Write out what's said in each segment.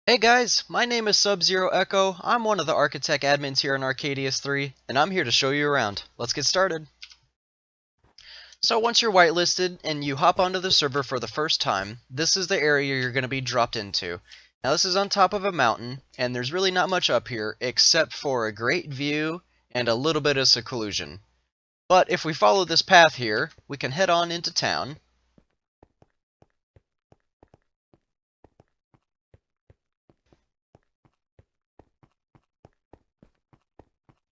Hey guys, my name is SubZeroEcho. I'm one of the Architect admins here in Arcadius 3, and I'm here to show you around. Let's get started. So once you're whitelisted and you hop onto the server for the first time, this is the area you're going to be dropped into. Now this is on top of a mountain, and there's really not much up here except for a great view and a little bit of seclusion. But if we follow this path here, we can head on into town.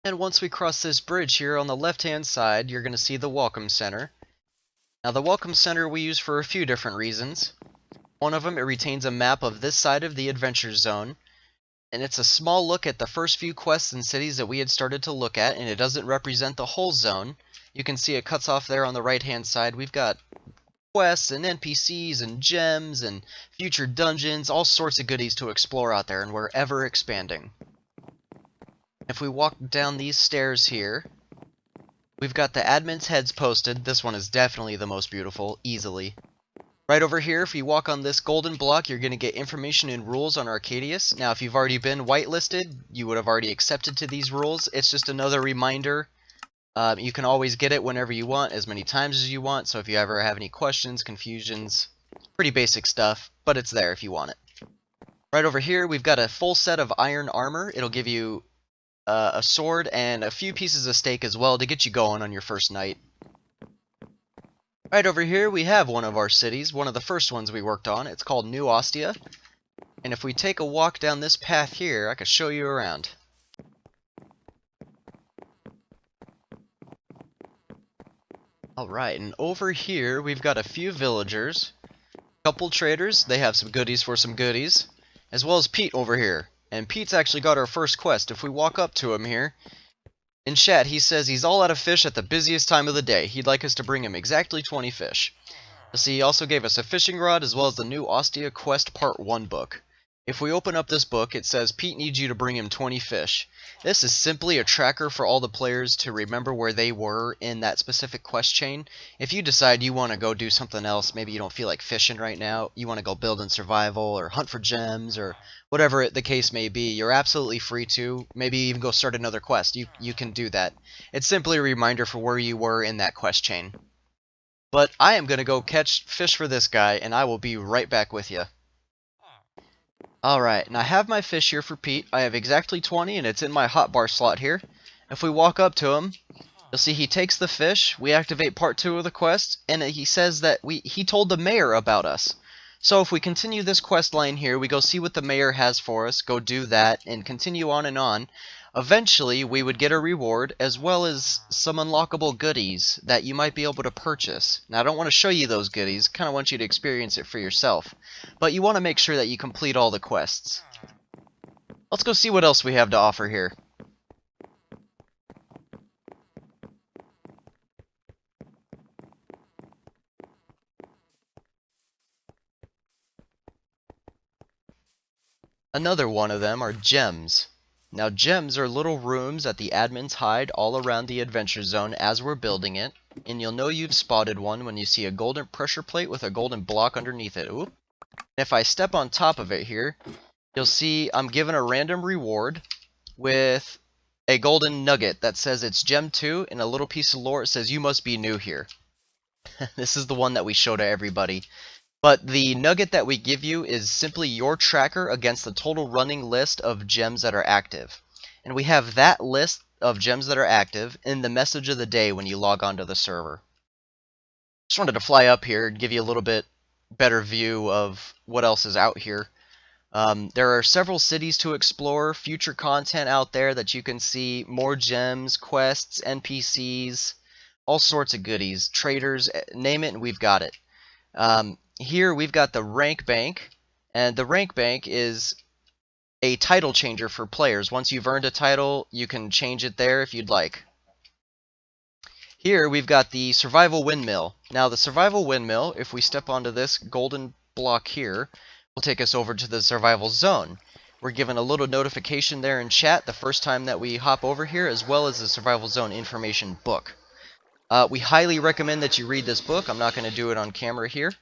And once we cross this bridge here on the left-hand side, you're going to see the Welcome Center. Now the Welcome Center we use for a few different reasons. One of them, it retains a map of this side of the Adventure Zone, and it's a small look at the first few quests and cities that we had started to look at, and it doesn't represent the whole zone. You can see it cuts off there on the right-hand side. We've got quests and NPCs and gems and future dungeons, all sorts of goodies to explore out there, and we're ever expanding. If we walk down these stairs here, we've got the admin's heads posted. This one is definitely the most beautiful, easily. Right over here, if you walk on this golden block, you're going to get information and rules on Arcadius. Now, if you've already been whitelisted, you would have already accepted to these rules. It's just another reminder. You can always get it whenever you want, as many times as you want. So if you ever have any questions, confusions, pretty basic stuff, but it's there if you want it. Right over here, we've got a full set of iron armor. It'll give you a sword and a few pieces of steak as well to get you going on your first night. Right over here we have one of our cities, one of the first ones we worked on. It's called New Ostia. And if we take a walk down this path here, I can show you around. Alright, and over here we've got a few villagers, a couple traders, they have some goodies for some goodies, as well as Pete over here. And Pete's actually got our first quest. If we walk up to him here, in chat he says he's all out of fish at the busiest time of the day. He'd like us to bring him exactly 20 fish. You'll see he also gave us a fishing rod as well as the new Ostia Quest Part 1 book. If we open up this book, it says Pete needs you to bring him 20 fish. This is simply a tracker for all the players to remember where they were in that specific quest chain. If you decide you want to go do something else, maybe you don't feel like fishing right now, you want to go build in survival or hunt for gems or whatever the case may be, you're absolutely free to. Maybe even go start another quest. You can do that. It's simply a reminder for where you were in that quest chain. But I am going to go catch fish for this guy, and I will be right back with you. Alright, and I have my fish here for Pete. I have exactly 20, and it's in my hotbar slot here. If we walk up to him, you'll see he takes the fish, we activate part 2 of the quest, and he says that he told the mayor about us. So if we continue this quest line here, we go see what the mayor has for us, go do that, and continue on and on. Eventually, we would get a reward, as well as some unlockable goodies that you might be able to purchase. Now, I don't want to show you those goodies, kind of want you to experience it for yourself. But you want to make sure that you complete all the quests. Let's go see what else we have to offer here. Another one of them are gems. Now gems are little rooms that the admins hide all around the adventure zone as we're building it, and you'll know you've spotted one when you see a golden pressure plate with a golden block underneath it. Oop. If I step on top of it here, you'll see I'm given a random reward with a golden nugget that says it's gem 2, and a little piece of lore. It says you must be new here. This is the one that we show to everybody. But the nugget that we give you is simply your tracker against the total running list of gems that are active. And we have that list of gems that are active in the message of the day when you log onto the server. Just wanted to fly up here and give you a little bit better view of what else is out here. There are several cities to explore, future content out there that you can see, more gems, quests, NPCs, all sorts of goodies, traders, name it and we've got it. Here we've got the rank bank, and the rank bank is a title changer for players. Once you've earned a title, you can change it there if you'd like. Here we've got the survival windmill. Now the survival windmill, if we step onto this golden block here, will take us over to the survival zone. We're given a little notification there in chat the first time that we hop over here, as well as the survival zone information book. We highly recommend that you read this book. I'm not going to do it on camera here.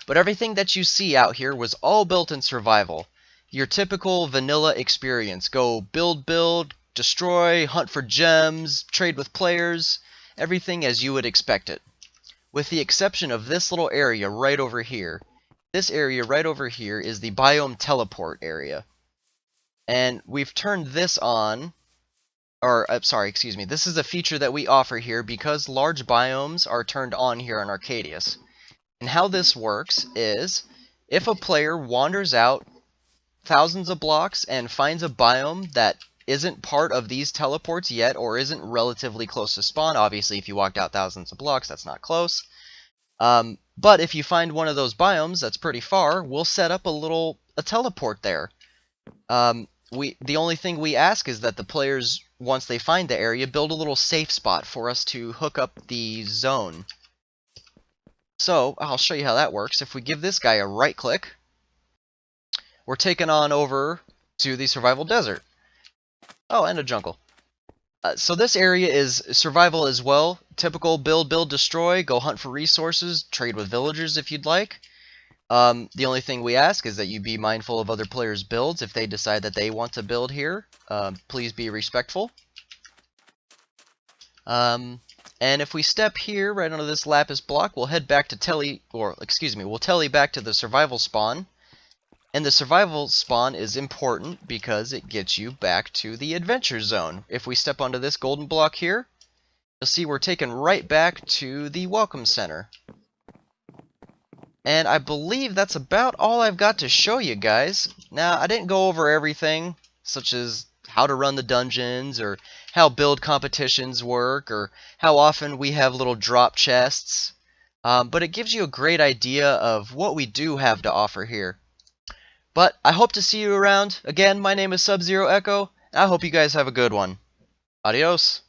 But everything that you see out here was all built in survival. your typical vanilla experience. Go build, destroy, hunt for gems, trade with players, everything as you would expect it. With the exception of this little area right over here. This area right over here is the biome teleport area. And we've turned this on, or sorry, excuse me, this is a feature that we offer here because large biomes are turned on here on Arcadius. And how this works is, if a player wanders out thousands of blocks and finds a biome that isn't part of these teleports yet, or isn't relatively close to spawn, obviously if you walked out thousands of blocks, that's not close. But if you find one of those biomes that's pretty far, we'll set up a teleport there. The only thing we ask is that the players, once they find the area, build a little safe spot for us to hook up the zone. So, I'll show you how that works. If we give this guy a right click, we're taken on over to the survival desert. Oh, and a jungle. So this area is survival as well. Typical build, destroy, go hunt for resources, trade with villagers if you'd like. The only thing we ask is that you be mindful of other players' builds. If they decide that they want to build here, please be respectful. And if we step here right onto this lapis block, we'll head back to we'll tele back to the survival spawn. And the survival spawn is important because it gets you back to the adventure zone. If we step onto this golden block here, you'll see we're taken right back to the welcome center. And I believe that's about all I've got to show you guys. Now, I didn't go over everything, such as how to run the dungeons, or how build competitions work, or how often we have little drop chests. But it gives you a great idea of what we do have to offer here. But I hope to see you around. Again, my name is SubZeroEcho, and I hope you guys have a good one. Adios.